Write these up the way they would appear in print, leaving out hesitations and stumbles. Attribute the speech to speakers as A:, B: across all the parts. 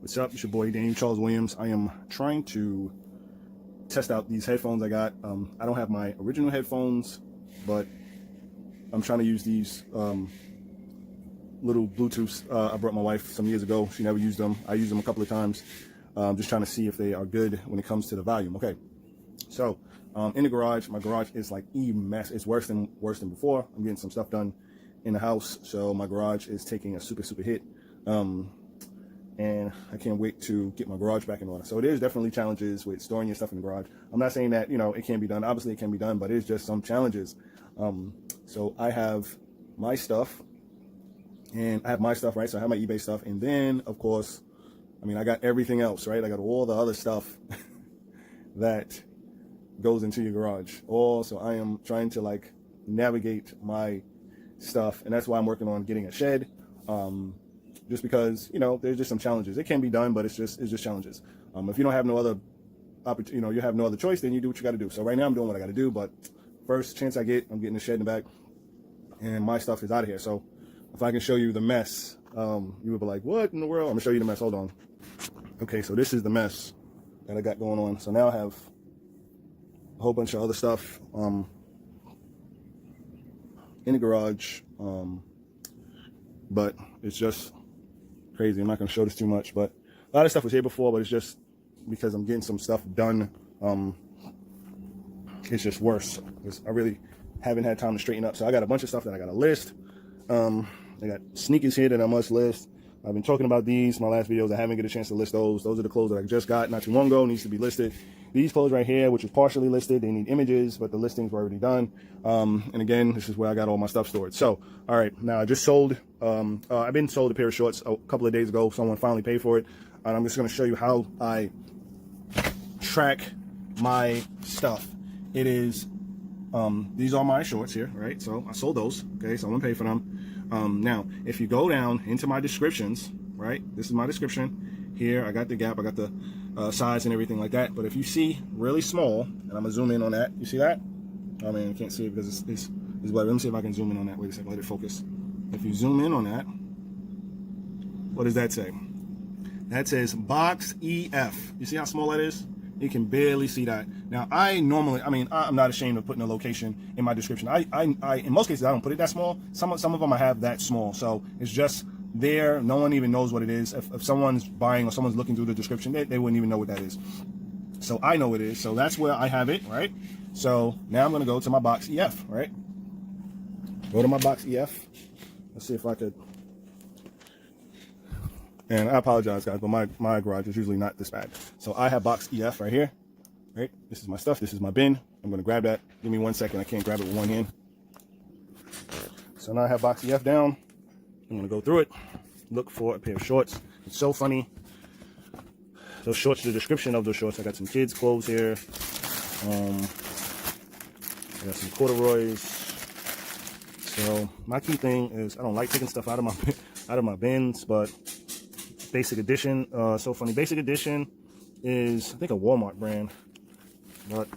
A: What's up? It's your boy Daniel Charles Williams. I am trying to test out these headphones I got. I don't have my original headphones, but I'm trying to use these little Bluetooths. I brought my wife some years ago. She never used them. I used them a couple of times. Just trying to see if they are good when it comes to the volume. Okay, so in the garage, my garage is like a mess. It's worse than before. I'm getting some stuff done in the house, so my garage is taking a super hit. And I can't wait to get my garage back in order. So there's definitely challenges with storing your stuff in the garage. I'm not saying that, it can't be done. Obviously it can be done, but it's just some challenges. So I have my stuff, and I have my stuff, right? So I have my eBay stuff. And then, of course, I got everything else, right? I got all the other stuff that goes into your garage. So I am trying to navigate my stuff. And that's why I'm working on getting a shed. Just because, there's just some challenges. It can be done, but it's just challenges. If you don't have no other opportunity, you have no other choice, then you do what you got to do. So right now I'm doing what I got to do, but first chance I get, I'm getting the shed in the back, and my stuff is out of here. So if I can show you the mess, you would be like, what in the world? I'm gonna show you the mess. Hold on. Okay, so this is the mess that I got going on. So now I have a whole bunch of other stuff in the garage, but it's just crazy. I'm not going to show this too much, but a lot of stuff was here before, but it's just because I'm getting some stuff done. It's just worse because I really haven't had time to straighten up. So I got a bunch of stuff that I got to list. I got sneakers here that I must list. I've been talking about these in my last videos. I haven't get a chance to list those. Those are the clothes that I just got not too long ago. Needs to be listed. These clothes right here, which is partially listed, they need images, but the listings were already done. And again, this is where I got all my stuff stored. So, all right, now I just sold, I've been sold a pair of shorts a couple of days ago. Someone finally paid for it. And I'm just going to show you how I track my stuff. It is, these are my shorts here, right? So I sold those. Okay, someone paid for them. Now, if you go down into my descriptions, right? This is my description. Here, I got the gap, I got the size and everything like that. But if you see really small, and I'm gonna zoom in on that. You see that? I can't see it because it's blurry. Let me see if I can zoom in on that. Wait a second, let it focus. If you zoom in on that, what does that say? That says box EF. You see how small that is? You can barely see that. Now, I normally, I'm not ashamed of putting a location in my description. I in most cases, I don't put it that small. Some of them I have that small. So it's just there. No one even knows what it is. If someone's buying or someone's looking through the description, they wouldn't even know what that is. So I know what it is. So that's where I have it, right? So now I'm going to go to my box EF, right? Go to my box EF. Let's see if I could. And I apologize, guys, but my garage is usually not this bad. So I have box EF right here, right? This is my stuff. This is my bin. I'm going to grab that. Give me 1 second. I can't grab it with one hand. So now I have box EF down. I'm going to go through it, look for a pair of shorts. It's so funny. Those shorts, the description of those shorts, I got some kids' clothes here. I got some corduroys. So my key thing is I don't like taking stuff out of my bins, but Basic Edition, so funny. Basic Edition is, I think, a Walmart brand, but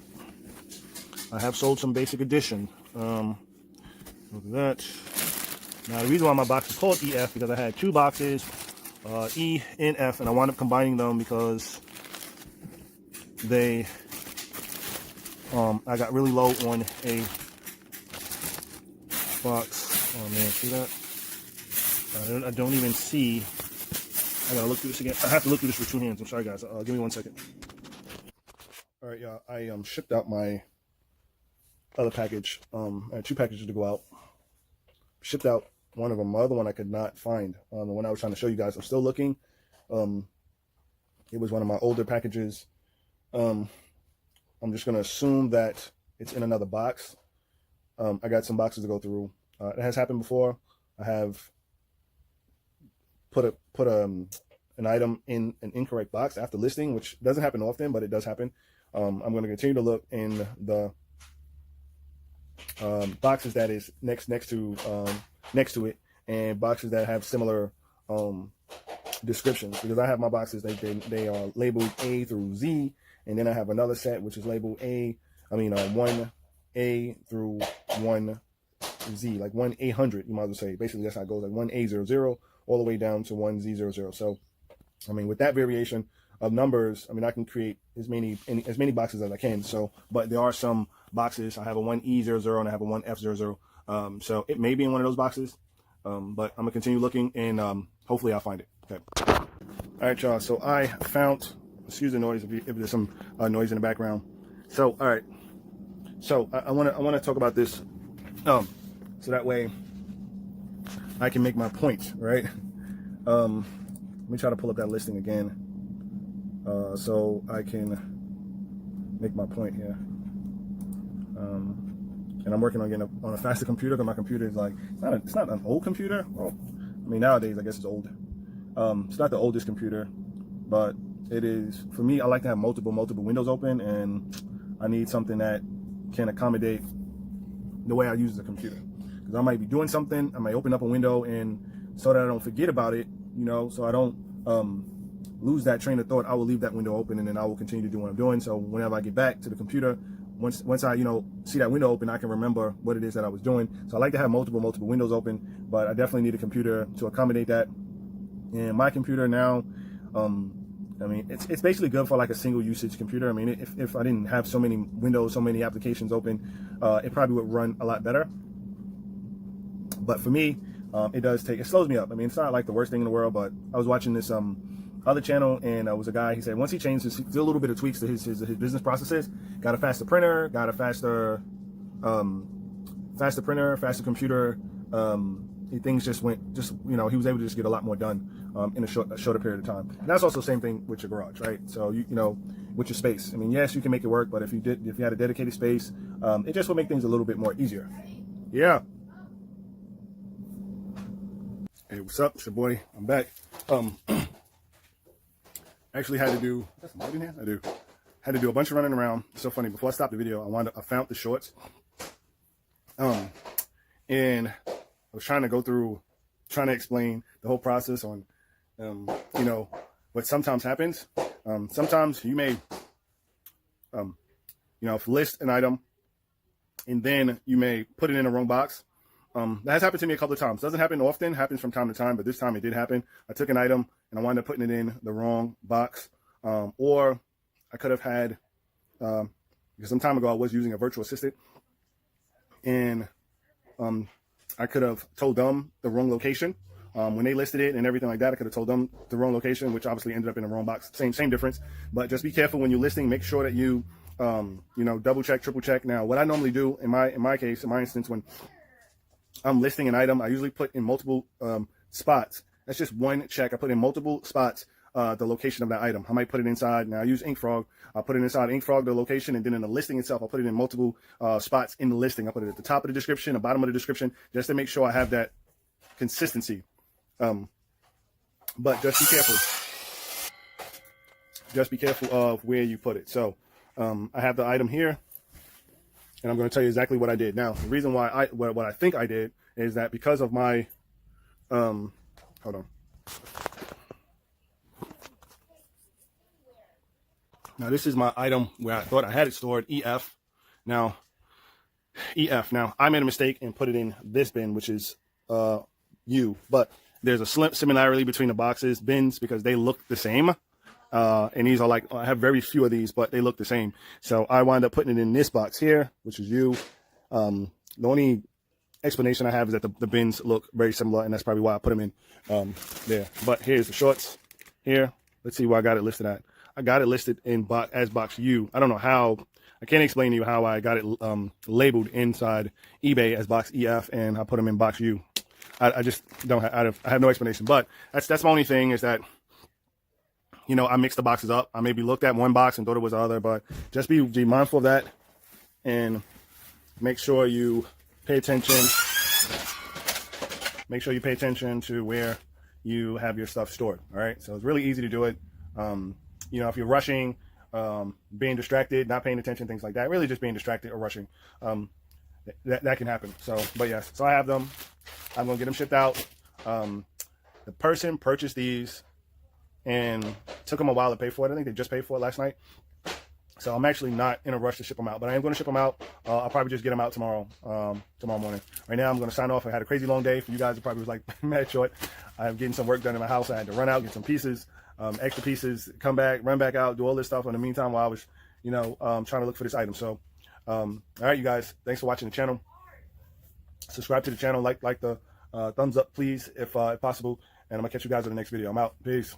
A: I have sold some Basic Edition. Look at that. Now, the reason why my box is called EF because I had two boxes, E and F, and I wound up combining them because they, I got really low on a box. Oh man, see that? I don't even see. I gotta look through this again. I have to look through this with two hands. I'm sorry, guys. Give me 1 second. All right, y'all. I shipped out my other package. I had two packages to go out. Shipped out one of them. My other one I could not find. The one I was trying to show you guys. I'm still looking. It was one of my older packages. I'm just gonna assume that it's in another box. I got some boxes to go through. It has happened before. I have put an item in an incorrect box after listing, which doesn't happen often, but it does happen. I'm going to continue to look in the boxes that is next to it, and boxes that have similar descriptions, because I have my boxes, they are labeled A through Z, and then I have another set which is labeled 1A through 1Z, like 1-800, you might as well say. Basically, that's how it goes, like 1A00 all the way down to 1Z00. So I mean, with that variation of numbers, I mean, I can create as many boxes as I can. So, but there are some boxes. I have a 1E00 and I have a 1F00. So it may be in one of those boxes, but I'm gonna continue looking, and hopefully I'll find it. Okay. All right, y'all. So I found. Excuse the noise if there's some noise in the background. So, all right. So I want to talk about this, so that way I can make my point, right? Let me try to pull up that listing again, so I can make my point here. And I'm working on getting on a faster computer, because my computer is like, it's not an old computer. Well, I mean, nowadays I guess it's old. It's not the oldest computer, but it is, for me, I like to have multiple windows open, and I need something that can accommodate the way I use the computer. Because I might be doing something, I might open up a window, and so that I don't forget about it, you know, so I don't lose that train of thought, I will leave that window open, and then I will continue to do what I'm doing. So whenever I get back to the computer, once I, you know, see that window open, I can remember what it is that I was doing. So I like to have multiple windows open, but I definitely need a computer to accommodate that. And my computer now, I mean, it's basically good for like a single usage computer. I mean, if I didn't have so many windows, so many applications open, it probably would run a lot better. But for me, it slows me up. I mean, it's not like the worst thing in the world, but I was watching this other channel, and it was a guy, he said once he changed did a little bit of tweaks to his business processes, got a faster printer, got a faster printer, faster computer, things just went, you know, he was able to just get a lot more done in a shorter period of time. And that's also the same thing with your garage, right? So you know, with your space, I mean, yes, you can make it work, but if you had a dedicated space, it just would make things a little bit more easier. Yeah. Hey, what's up? It's your boy. I'm back. Actually had to do, got some light in here? I do. Had to do a bunch of running around. It's so funny. Before I stopped the video, I found the shorts. And I was trying to explain the whole process on, you know, what sometimes happens. Sometimes you may, you know, list an item, and then you may put it in the wrong box. That has happened to me a couple of times. Doesn't happen often, happens from time to time, but this time it did happen. I took an item and I wound up putting it in the wrong box. Or I could have had, because some time ago I was using a virtual assistant, and I could have told them the wrong location. When they listed it and everything like that, I could have told them the wrong location, which obviously ended up in the wrong box. Same difference. But just be careful when you're listing. Make sure that you, you know, double check, triple check. Now, what I normally do in my case, in my instance, when I'm listing an item, I usually put in multiple spots. That's just one check. I put in multiple spots the location of that item. I might put it inside. Now I use InkFrog. I'll put it inside InkFrog, the location, and then in the listing itself, I'll put it in multiple spots in the listing. I'll put it at the top of the description, the bottom of the description, just to make sure I have that consistency. But just be careful. Just be careful of where you put it. So I have the item here, and I'm going to tell you exactly what I did. Now, the reason why what I think I did is that because of my, hold on. Now, this is my item where I thought I had it stored, EF. Now, I made a mistake and put it in this bin, which is U. But there's a similarity between the boxes, bins, because they look the same. And these are like, I have very few of these, but they look the same. So I wound up putting it in this box here, which is U. The only explanation I have is that the bins look very similar, and that's probably why I put them in there. But here's the shorts here. Let's see where I got it listed at. I got it listed in as box U. I don't know how. I can't explain to you how I got it labeled inside eBay as box EF, and I put them in box U. I just don't have, I have no explanation. But that's my only thing, is that, you know, I mixed the boxes up. I maybe looked at one box and thought it was the other, but just be mindful of that, and make sure you pay attention. Make sure you pay attention to where you have your stuff stored. All right. So it's really easy to do it. You know, if you're rushing, being distracted, not paying attention, things like that, really just being distracted or rushing, that can happen. So, but yes, so I have them. I'm going to get them shipped out. The person purchased these and took them a while to pay for it. I think they just paid for it last night. So I'm actually not in a rush to ship them out, but I am going to ship them out. I'll probably just get them out tomorrow morning. Right now, I'm going to sign off. I had a crazy long day. For you guys, it probably was like mad short. I'm getting some work done in my house. I had to run out, get some pieces. extra pieces, come back, run back out, do all this stuff in the meantime while I was, you know, trying to look for this item. So, all right, you guys, thanks for watching the channel. Subscribe to the channel, like the thumbs up, please, if possible. And I'm gonna catch you guys in the next video. I'm out. Peace.